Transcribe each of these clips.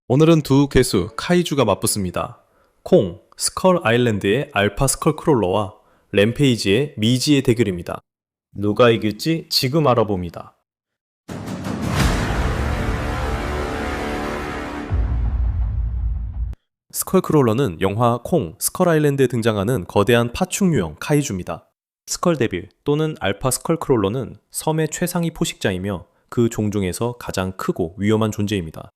오늘은 두 괴수 카이주가 맞붙습니다. 콩, 스컬 아일랜드의 알파 스컬 크롤러와 램페이지의 미지의 대결입니다. 누가 이길지 지금 알아봅니다. 스컬 크롤러는 영화 콩, 스컬 아일랜드에 등장하는 거대한 파충류형 카이주입니다. 스컬 데빌 또는 알파 스컬 크롤러는 섬의 최상위 포식자이며 그 종중에서 가장 크고 위험한 존재입니다.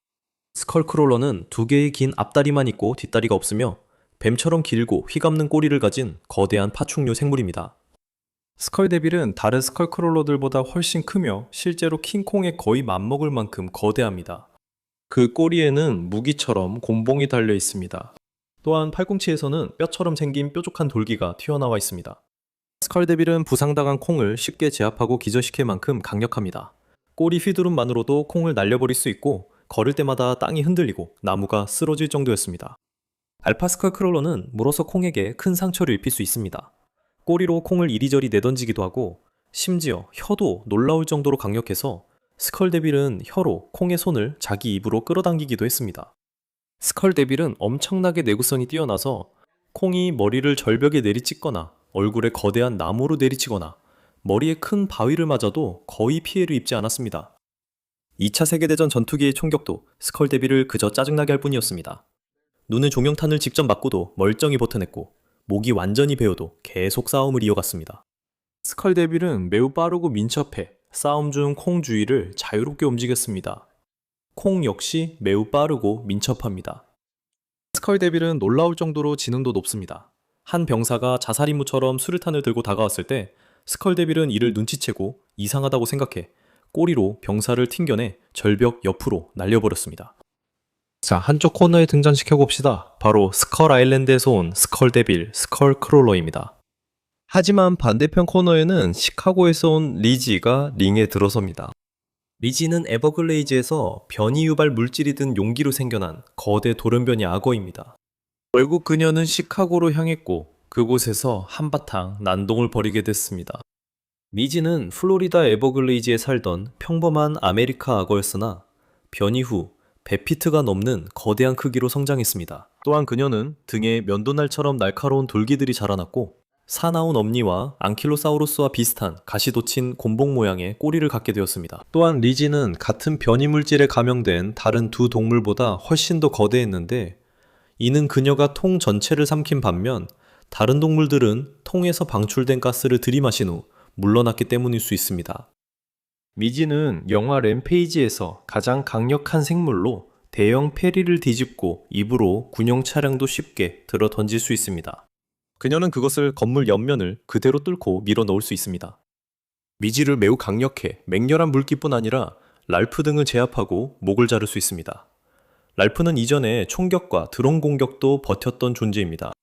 스컬 크롤러는 두 개의 긴 앞다리만 있고 뒷다리가 없으며 뱀처럼 길고 휘감는 꼬리를 가진 거대한 파충류 생물입니다. 스컬 데빌은 다른 스컬 크롤러들보다 훨씬 크며 실제로 킹콩에 거의 맞먹을 만큼 거대합니다. 그 꼬리에는 무기처럼 곤봉이 달려 있습니다. 또한 팔꿈치에서는 뼈처럼 생긴 뾰족한 돌기가 튀어나와 있습니다. 스컬 데빌은 부상당한 콩을 쉽게 제압하고 기절시킬 만큼 강력합니다. 꼬리 휘두름만으로도 콩을 날려버릴 수 있고 걸을 때마다 땅이 흔들리고 나무가 쓰러질 정도였습니다. 알파 스컬 크롤러는 물어서 콩에게 큰 상처를 입힐 수 있습니다. 꼬리로 콩을 이리저리 내던지기도 하고 심지어 혀도 놀라울 정도로 강력해서 스컬 데빌은 혀로 콩의 손을 자기 입으로 끌어당기기도 했습니다. 스컬 데빌은 엄청나게 내구성이 뛰어나서 콩이 머리를 절벽에 내리찍거나 얼굴에 거대한 나무로 내리치거나 머리에 큰 바위를 맞아도 거의 피해를 입지 않았습니다. 2차 세계대전 전투기의 총격도 스컬 데빌을 그저 짜증나게 할 뿐이었습니다. 눈에 조명탄을 직접 맞고도 멀쩡히 버텨냈고 목이 완전히 베어도 계속 싸움을 이어갔습니다. 스컬 데빌은 매우 빠르고 민첩해 싸움 중 콩 주위를 자유롭게 움직였습니다. 콩 역시 매우 빠르고 민첩합니다. 스컬 데빌은 놀라울 정도로 지능도 높습니다. 한 병사가 자살 임무처럼 수류탄을 들고 다가왔을 때 스컬 데빌은 이를 눈치채고 이상하다고 생각해 꼬리로 병사를 튕겨내 절벽 옆으로 날려버렸습니다. 자, 한쪽 코너에 등장시켜봅시다. 바로 스컬 아일랜드에서 온 스컬 데빌, 스컬 크롤러입니다. 하지만 반대편 코너에는 시카고에서 온 리지가 링에 들어섭니다. 리지는 에버글레이즈에서 변이 유발 물질이 든 용기로 생겨난 거대 돌연변이 악어입니다. 결국 그녀는 시카고로 향했고 그곳에서 한바탕 난동을 벌이게 됐습니다. 미지는 플로리다 에버글레이즈에 살던 평범한 아메리카 악어였으나 변이 후 100피트가 넘는 거대한 크기로 성장했습니다. 또한 그녀는 등에 면도날처럼 날카로운 돌기들이 자라났고 사나운 엄니와 앙킬로사우루스와 비슷한 가시 돋친 곤봉 모양의 꼬리를 갖게 되었습니다. 또한 리지는 같은 변이 물질에 감염된 다른 두 동물보다 훨씬 더 거대했는데 이는 그녀가 통 전체를 삼킨 반면 다른 동물들은 통에서 방출된 가스를 들이마신 후 물러났기 때문일 수 있습니다. 미지는 영화 램페이지에서 가장 강력한 생물로 대형 페리를 뒤집고 입으로 군용 차량도 쉽게 들어 던질 수 있습니다. 그녀는 그것을 건물 옆면을 그대로 뚫고 밀어 넣을 수 있습니다. 미지를 매우 강력해 맹렬한 물기뿐 아니라 랄프 등을 제압하고 목을 자를 수 있습니다. 랄프는 이전에 총격과 드론 공격도 버텼던 존재입니다.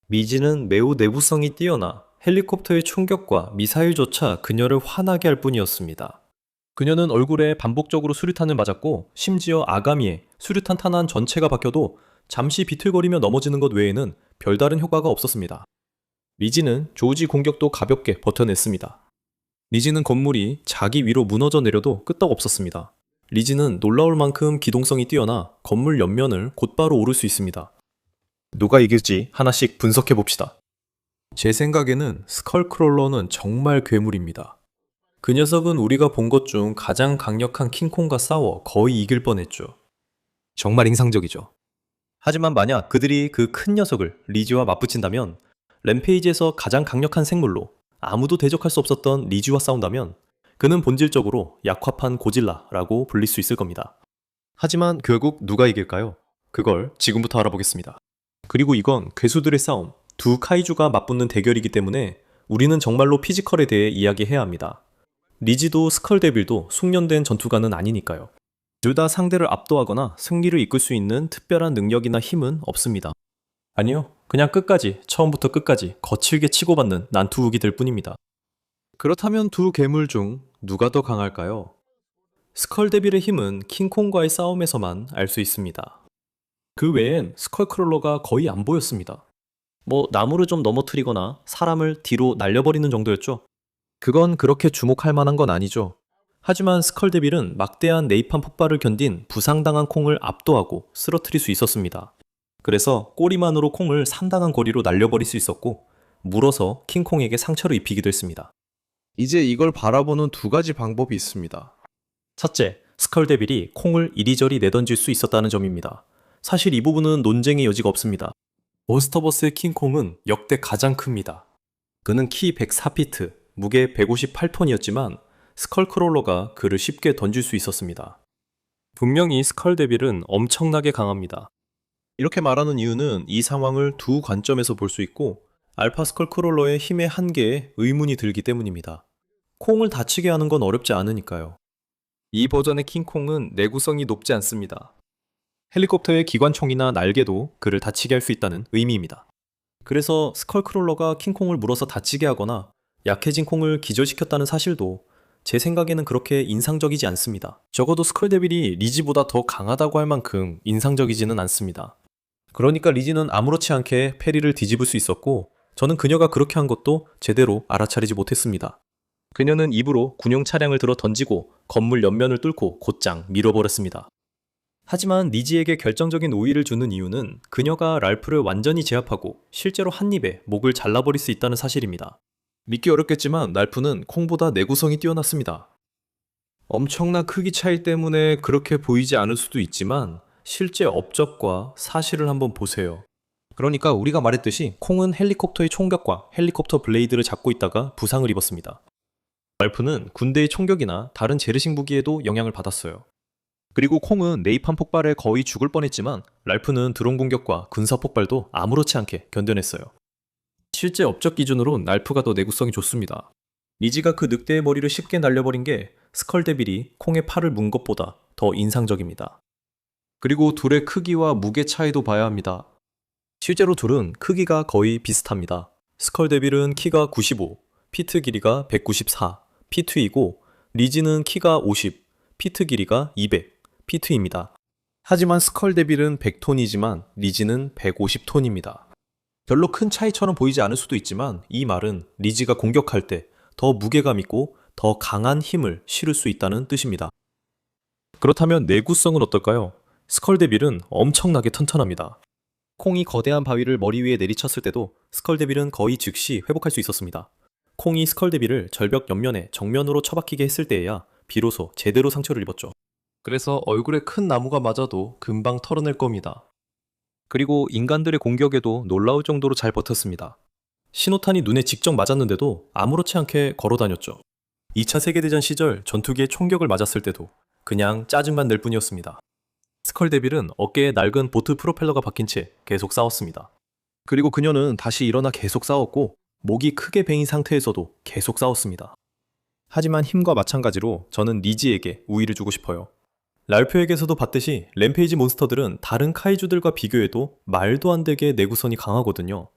미지는 매우 내구성이 뛰어나 헬리콥터의 충격과 미사일조차 그녀를 화나게 할 뿐이었습니다. 그녀는 얼굴에 반복적으로 수류탄을 맞았고 심지어 아가미에 수류탄 탄환 전체가 박혀도 잠시 비틀거리며 넘어지는 것 외에는 별다른 효과가 없었습니다. 리지는 조지 공격도 가볍게 버텨냈습니다. 리지는 건물이 자기 위로 무너져 내려도 끄떡없었습니다. 리지는 놀라울 만큼 기동성이 뛰어나 건물 옆면을 곧바로 오를 수 있습니다. 누가 이길지 하나씩 분석해 봅시다. 제 생각에는 스컬 크롤러는 정말 괴물입니다. 그 녀석은 우리가 본 것 중 가장 강력한 킹콩과 싸워 거의 이길 뻔했죠. 정말 인상적이죠. 하지만 만약 그들이 그 큰 녀석을 리지와 맞붙인다면 램페이지에서 가장 강력한 생물로 아무도 대적할 수 없었던 리지와 싸운다면 그는 본질적으로 약화판 고질라라고 불릴 수 있을 겁니다. 하지만 결국 누가 이길까요? 그걸 지금부터 알아보겠습니다. 그리고 이건 괴수들의 싸움, 두 카이주가 맞붙는 대결이기 때문에 우리는 정말로 피지컬에 대해 이야기해야 합니다. 리지도 스컬 데빌도 숙련된 전투가는 아니니까요. 둘 다 상대를 압도하거나 승리를 이끌 수 있는 특별한 능력이나 힘은 없습니다. 아니요, 그냥 끝까지, 처음부터 끝까지 거칠게 치고받는 난투우기들 뿐입니다. 그렇다면 두 괴물 중 누가 더 강할까요? 스컬 데빌의 힘은 킹콩과의 싸움에서만 알 수 있습니다. 그 외엔 스컬 크롤러가 거의 안 보였습니다. 나무를 좀 넘어뜨리거나 사람을 뒤로 날려버리는 정도였죠. 그건 그렇게 주목할 만한 건 아니죠. 하지만 스컬데빌은 막대한 네이팜 폭발을 견딘 부상당한 콩을 압도하고 쓰러뜨릴 수 있었습니다. 그래서 꼬리만으로 콩을 상당한 거리로 날려버릴 수 있었고 물어서 킹콩에게 상처를 입히기도 했습니다. 이제 이걸 바라보는 두 가지 방법이 있습니다. 첫째, 스컬데빌이 콩을 이리저리 내던질 수 있었다는 점입니다. 사실 이 부분은 논쟁의 여지가 없습니다. 몬스터버스의 킹콩은 역대 가장 큽니다. 그는 키 104피트, 무게 158톤이었지만 스컬크롤러가 그를 쉽게 던질 수 있었습니다. 분명히 스컬데빌은 엄청나게 강합니다. 이렇게 말하는 이유는 이 상황을 두 관점에서 볼 수 있고 알파 스컬크롤러의 힘의 한계에 의문이 들기 때문입니다. 콩을 다치게 하는 건 어렵지 않으니까요. 이 버전의 킹콩은 내구성이 높지 않습니다. 헬리콥터의 기관총이나 날개도 그를 다치게 할 수 있다는 의미입니다. 그래서 스컬크롤러가 킹콩을 물어서 다치게 하거나 약해진 콩을 기절시켰다는 사실도 제 생각에는 그렇게 인상적이지 않습니다. 적어도 스컬데빌이 리지보다 더 강하다고 할 만큼 인상적이지는 않습니다. 그러니까 리지는 아무렇지 않게 페리를 뒤집을 수 있었고 저는 그녀가 그렇게 한 것도 제대로 알아차리지 못했습니다. 그녀는 입으로 군용 차량을 들어 던지고 건물 옆면을 뚫고 곧장 밀어버렸습니다. 하지만 리지에게 결정적인 우위를 주는 이유는 그녀가 랄프를 완전히 제압하고 실제로 한 입에 목을 잘라버릴 수 있다는 사실입니다. 믿기 어렵겠지만 랄프는 콩보다 내구성이 뛰어났습니다. 엄청난 크기 차이 때문에 그렇게 보이지 않을 수도 있지만 실제 업적과 사실을 한번 보세요. 그러니까 우리가 말했듯이 콩은 헬리콥터의 총격과 헬리콥터 블레이드를 잡고 있다가 부상을 입었습니다. 랄프는 군대의 총격이나 다른 재래식 무기에도 영향을 받았어요. 그리고 콩은 네이팜 폭발에 거의 죽을 뻔했지만 랄프는 드론 공격과 군사 폭발도 아무렇지 않게 견뎌냈어요. 실제 업적 기준으로 랄프가 더 내구성이 좋습니다. 리지가 그 늑대의 머리를 쉽게 날려버린 게 스컬데빌이 콩의 팔을 문 것보다 더 인상적입니다. 그리고 둘의 크기와 무게 차이도 봐야 합니다. 실제로 둘은 크기가 거의 비슷합니다. 스컬데빌은 키가 95, 피트 길이가 194, 피트이고 리지는 키가 50, 피트 길이가 200, 피트입니다. 하지만 스컬데빌은 100톤이지만 리지는 150톤입니다. 별로 큰 차이처럼 보이지 않을 수도 있지만 이 말은 리지가 공격할 때 더 무게감 있고 더 강한 힘을 실을 수 있다는 뜻입니다. 그렇다면 내구성은 어떨까요? 스컬데빌은 엄청나게 튼튼합니다. 콩이 거대한 바위를 머리 위에 내리쳤을 때도 스컬데빌은 거의 즉시 회복할 수 있었습니다. 콩이 스컬데빌을 절벽 옆면에 정면으로 처박히게 했을 때에야 비로소 제대로 상처를 입었죠. 그래서 얼굴에 큰 나무가 맞아도 금방 털어낼 겁니다. 그리고 인간들의 공격에도 놀라울 정도로 잘 버텼습니다. 신호탄이 눈에 직접 맞았는데도 아무렇지 않게 걸어다녔죠. 2차 세계대전 시절 전투기의 총격을 맞았을 때도 그냥 짜증만 낼 뿐이었습니다. 스컬데빌은 어깨에 낡은 보트 프로펠러가 박힌 채 계속 싸웠습니다. 그리고 그녀는 다시 일어나 계속 싸웠고 목이 크게 베인 상태에서도 계속 싸웠습니다. 하지만 힘과 마찬가지로 저는 리지에게 우위를 주고 싶어요. 랄프에게서도 봤듯이 램페이지 몬스터들은 다른 카이주들과 비교해도 말도 안 되게 내구성이 강하거든요.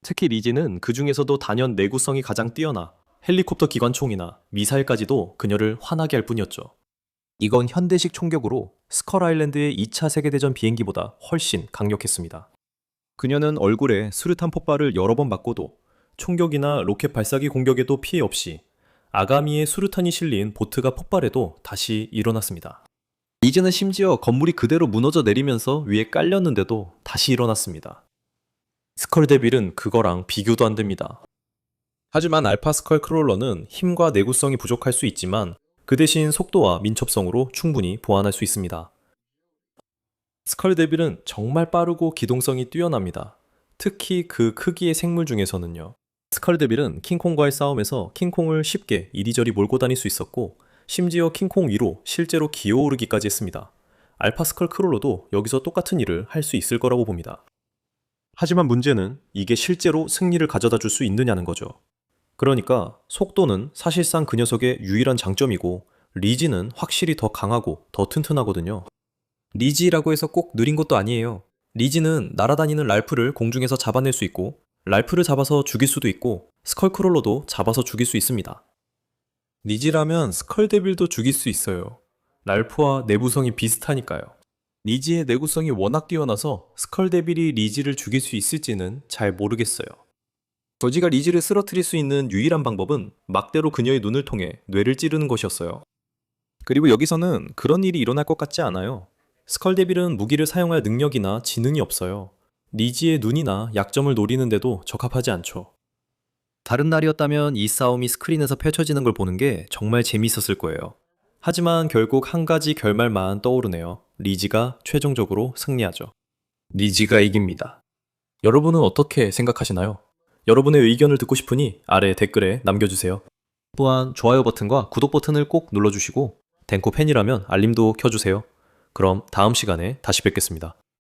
특히 리지는 그 중에서도 단연 내구성이 가장 뛰어나 헬리콥터 기관총이나 미사일까지도 그녀를 화나게 할 뿐이었죠. 이건 현대식 총격으로 스컬 아일랜드의 2차 세계대전 비행기보다 훨씬 강력했습니다. 그녀는 얼굴에 수류탄 폭발을 여러 번 맞고도 총격이나 로켓 발사기 공격에도 피해 없이 아가미에 수류탄이 실린 보트가 폭발해도 다시 일어났습니다. 리즈는 심지어 건물이 그대로 무너져 내리면서 위에 깔렸는데도 다시 일어났습니다. 스컬데빌은 그거랑 비교도 안 됩니다. 하지만 알파 스컬크롤러는 힘과 내구성이 부족할 수 있지만 그 대신 속도와 민첩성으로 충분히 보완할 수 있습니다. 스컬데빌은 정말 빠르고 기동성이 뛰어납니다. 특히 그 크기의 생물 중에서는요. 스컬데빌은 킹콩과의 싸움에서 킹콩을 쉽게 이리저리 몰고 다닐 수 있었고 심지어 킹콩 위로 실제로 기어오르기까지 했습니다. 알파 스컬크롤러도 여기서 똑같은 일을 할 수 있을 거라고 봅니다. 하지만 문제는 이게 실제로 승리를 가져다 줄 수 있느냐는 거죠. 그러니까 속도는 사실상 그 녀석의 유일한 장점이고 리지는 확실히 더 강하고 더 튼튼하거든요. 리지라고 해서 꼭 느린 것도 아니에요. 리지는 날아다니는 랄프를 공중에서 잡아낼 수 있고 랄프를 잡아서 죽일 수도 있고 스컬크롤러도 잡아서 죽일 수 있습니다. 리지라면 스컬데빌도 죽일 수 있어요. 랄프와 내구성이 비슷하니까요. 리지의 내구성이 워낙 뛰어나서 스컬데빌이 리지를 죽일 수 있을지는 잘 모르겠어요. 저지가 리지를 쓰러뜨릴 수 있는 유일한 방법은 막대로 그녀의 눈을 통해 뇌를 찌르는 것이었어요. 그리고 여기서는 그런 일이 일어날 것 같지 않아요. 스컬데빌은 무기를 사용할 능력이나 지능이 없어요. 리지의 눈이나 약점을 노리는데도 적합하지 않죠. 다른 날이었다면 이 싸움이 스크린에서 펼쳐지는 걸 보는 게 정말 재미있었을 거예요. 하지만 결국 한 가지 결말만 떠오르네요. 리지가 최종적으로 승리하죠. 리지가 이깁니다. 여러분은 어떻게 생각하시나요? 여러분의 의견을 듣고 싶으니 아래 댓글에 남겨주세요. 또한 좋아요 버튼과 구독 버튼을 꼭 눌러주시고 댕코 팬이라면 알림도 켜주세요. 그럼 다음 시간에 다시 뵙겠습니다.